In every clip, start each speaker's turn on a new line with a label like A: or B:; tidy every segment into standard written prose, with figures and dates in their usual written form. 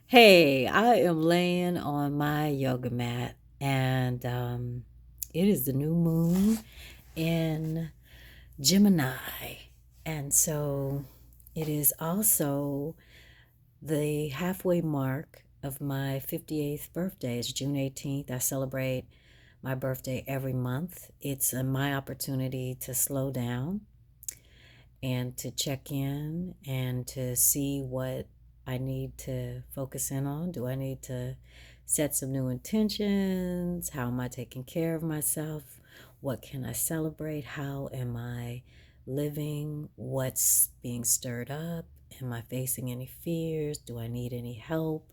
A: Hey, I am laying on my yoga mat and it is the new moon in Gemini. And so it is also the halfway mark of my 58th birthday. It's June 18th. I celebrate my birthday every month. It's my opportunity to slow down and to check in and to see what I need to focus in on. Do I need to set some new intentions? How am I taking care of myself? What can I celebrate? How am I living? What's being stirred up? Am I facing any fears? Do I need any help?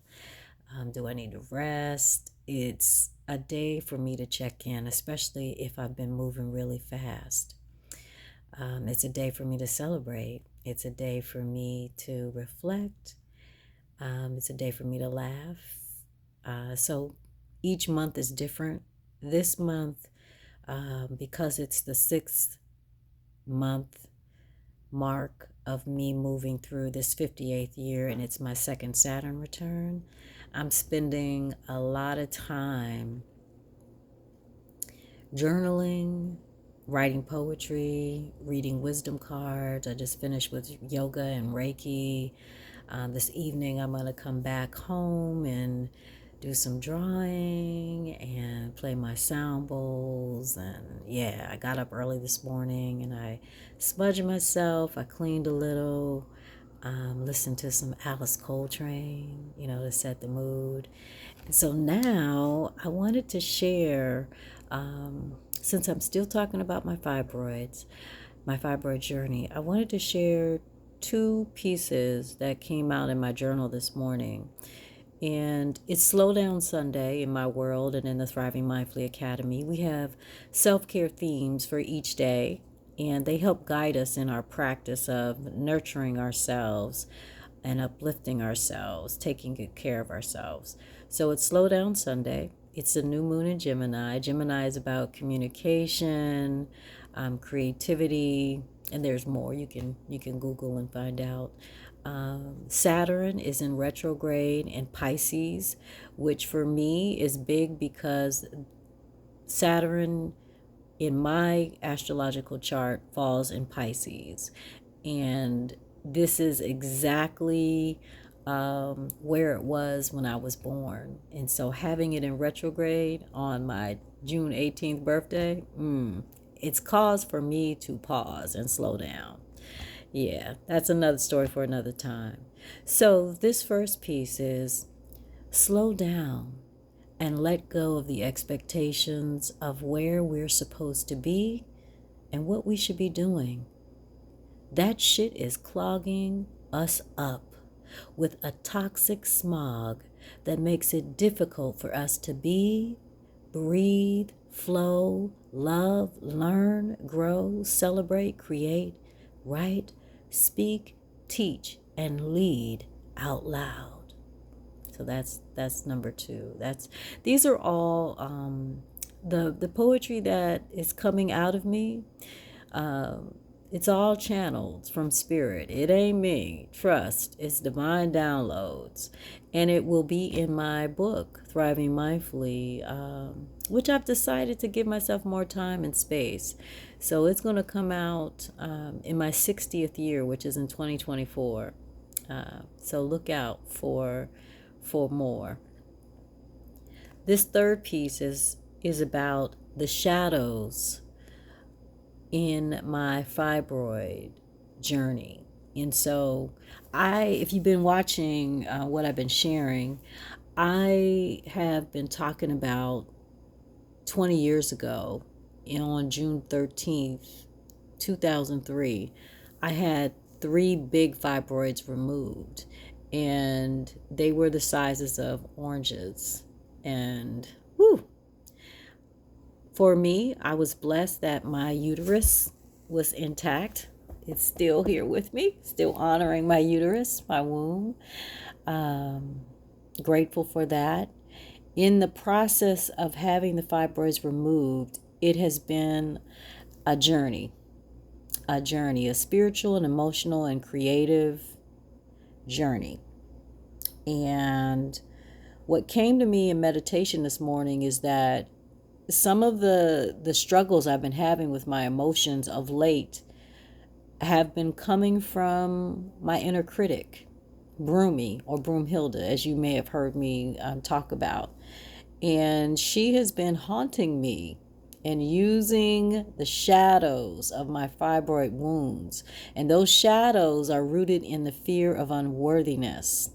A: Do I need to rest? It's a day for me to check in, especially if I've been moving really fast. It's a day for me to celebrate. It's a day for me to reflect. It's a day for me to laugh. So each month is different. This month, because it's the 6th month mark of me moving through this 58th year and it's my second Saturn return, I'm spending a lot of time journaling, writing poetry, reading wisdom cards. I just finished with yoga and Reiki. This evening, I'm going to come back home and do some drawing and play my sound bowls. And yeah, I got up early this morning and I smudged myself. I cleaned a little, listened to some Alice Coltrane, to set the mood. And so now I wanted to share, since I'm still talking about my fibroid journey, I wanted to share two pieces that came out in my journal this morning. And it's Slow Down Sunday in my world and in the Thriving Mindfully Academy. We have self-care themes for each day, and they help guide us in our practice of nurturing ourselves and uplifting ourselves, taking good care of ourselves. So it's Slow Down Sunday. It's the new moon in Gemini. Gemini is about communication, creativity, and there's more. You can Google and find out. Saturn is in retrograde in Pisces, which for me is big because Saturn in my astrological chart falls in Pisces. And this is exactly where it was when I was born. And so having it in retrograde on my June 18th birthday, it's cause for me to pause and slow down. Yeah, that's another story for another time. So this first piece is slow down and let go of the expectations of where we're supposed to be and what we should be doing. That shit is clogging us up with a toxic smog that makes it difficult for us to be, breathe, flow, love, learn, grow, celebrate, create, write, speak, teach, and lead out loud. So that's number two. These are all the poetry that is coming out of me. It's all channeled from spirit. It ain't me. Trust. It's divine downloads. And it will be in my book, Thriving Mindfully, which I've decided to give myself more time and space. So it's going to come out in my 60th year, which is in 2024. So look out for more. This third piece is about the shadows in my fibroid journey. And so if you've been watching what I've been sharing, I have been talking about 20 years ago, on June 13th, 2003, I had 3 big fibroids removed, and they were the sizes of oranges. And whew, for me, I was blessed that my uterus was intact. It's still here with me, still honoring my uterus, my womb. Um, Grateful for that. In the process of having the fibroids removed, it has been a journey, a spiritual and emotional and creative journey. And what came to me in meditation this morning is that some of the struggles I've been having with my emotions of late have been coming from my inner critic, Broomy or Broomhilda, as you may have heard me talk about. And she has been haunting me and using the shadows of my fibroid wounds. And those shadows are rooted in the fear of unworthiness.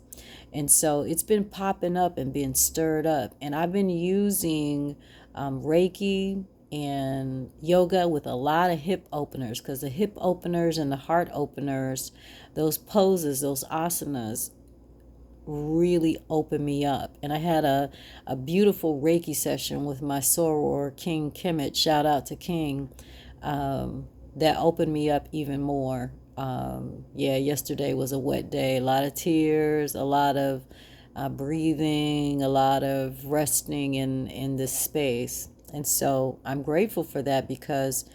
A: And so it's been popping up and being stirred up. And I've been using Reiki and yoga with a lot of hip openers, because the hip openers and the heart openers, those poses, those asanas, really opened me up. And I had a beautiful Reiki session with my soror, King Kemet, shout out to King, that opened me up even more. Yesterday was a wet day, a lot of tears, a lot of breathing, a lot of resting in this space. And so I'm grateful for that, because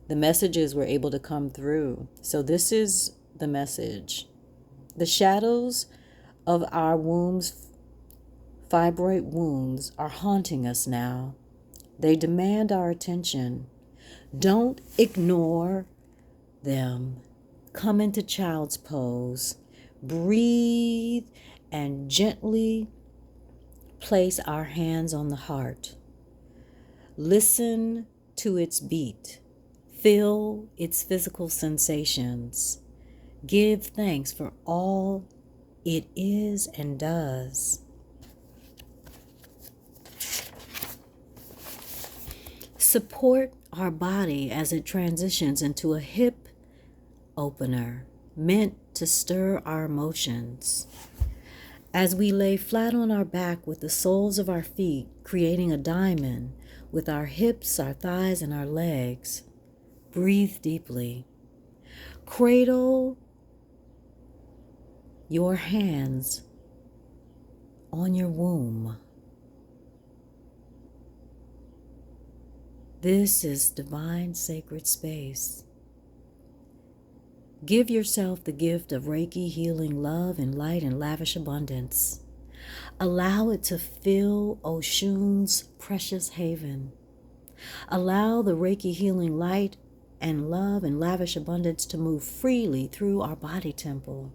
A: the messages were able to come through. So this is the message. The shadows of our fibroid wounds, are haunting us now. They demand our attention. Don't ignore them. Come into child's pose. Breathe and gently place our hands on the heart. Listen to its beat. Feel its physical sensations. Give thanks for all it is and does. Support our body as it transitions into a hip opener meant to stir our emotions. As we lay flat on our back with the soles of our feet creating a diamond with our hips, our thighs, and our legs, breathe deeply. Cradle your hands on your womb. This is divine sacred space. Give yourself the gift of Reiki healing love and light and lavish abundance. Allow it to fill Oshun's precious haven. Allow the Reiki healing light and love and lavish abundance to move freely through our body temple.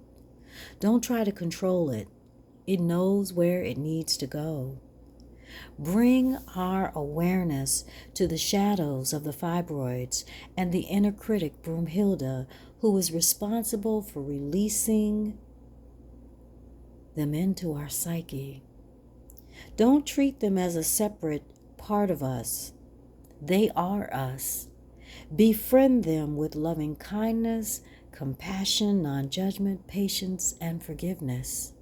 A: Don't try to control it. It knows where it needs to go. Bring our awareness to the shadows of the fibroids and the inner critic, Broomhilda, who is responsible for releasing them into our psyche. Don't treat them as a separate part of us. They are us. Befriend them with loving kindness, compassion, non-judgment, patience, and forgiveness.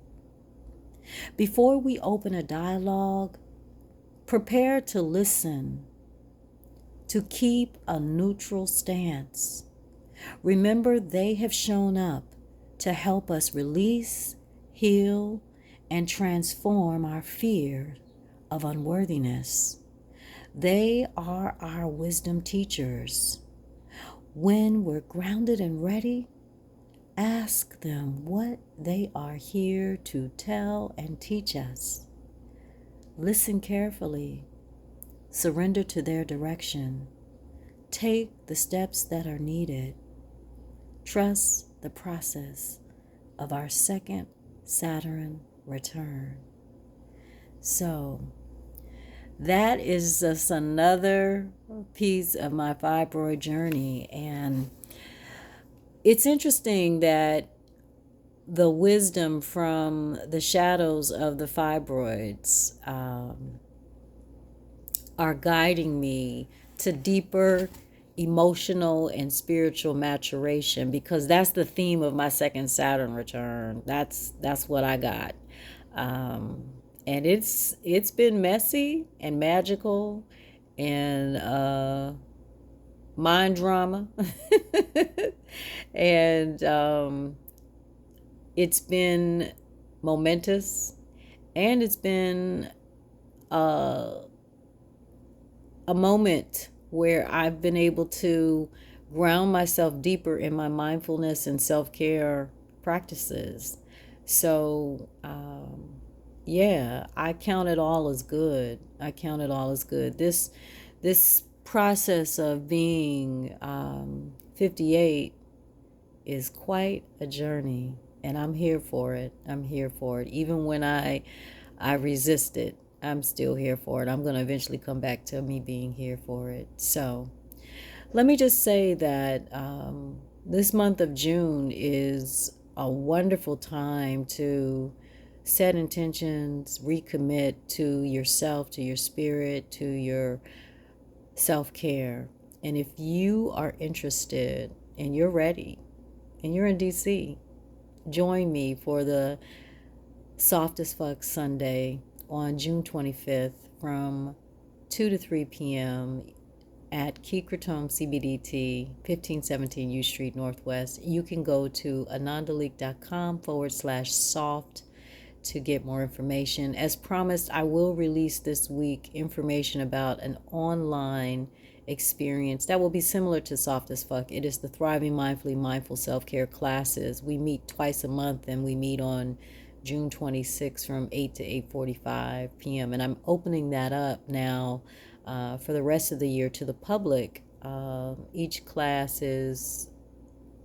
A: Before we open a dialogue, prepare to listen, to keep a neutral stance. Remember, they have shown up to help us release, heal, and transform our fear of unworthiness. They are our wisdom teachers. When we're grounded and ready, ask them what they are here to tell and teach us. Listen carefully. Surrender to their direction. Take the steps that are needed. Trust the process of our second Saturn return. So, that is just another piece of my fibroid journey. And it's interesting that the wisdom from the shadows of the fibroids are guiding me to deeper emotional and spiritual maturation, because that's the theme of my second Saturn return. That's what I got. And it's been messy and magical and mind drama. And it's been momentous, and it's been a moment where I've been able to ground myself deeper in my mindfulness and self-care practices. So, yeah, I count it all as good. I count it all as good. This process of being 58 is quite a journey, and I'm here for it. I'm here for it. Even when I resist it, I'm still here for it. I'm going to eventually come back to me being here for it. So, let me just say that this month of June is a wonderful time to set intentions, recommit to yourself, to your spirit, to your self care. And if you are interested and you're ready and you're in DC, join me for the Soft as Fuck Sunday on June 25th from 2 to 3 p.m. at Key Kratom CBDT, 1517 U Street Northwest. You can go to anandalik.com/soft to get more information. As promised, I will release this week information about an online experience that will be similar to Soft as Fuck. It is the Thriving Mindfully Mindful Self-Care classes. We meet twice a month, and we meet on June 26th from 8 to 8:45 p.m. And I'm opening that up now for the rest of the year to the public. Each class is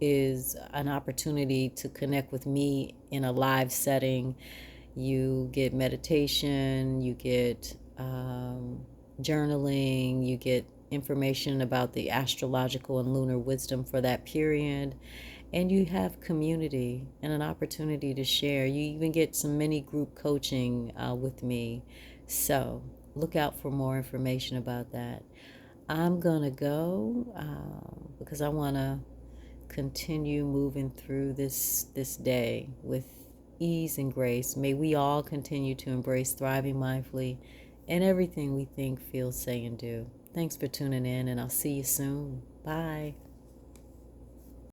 A: an opportunity to connect with me in a live setting. You get meditation, you get journaling, you get information about the astrological and lunar wisdom for that period, and you have community and an opportunity to share. You even get some mini group coaching with me. So look out for more information about that. I'm gonna go because I want to continue moving through this day with ease and grace. May we all continue to embrace thriving mindfully in everything we think, feel, say, and do. Thanks for tuning in, and I'll see you soon. Bye.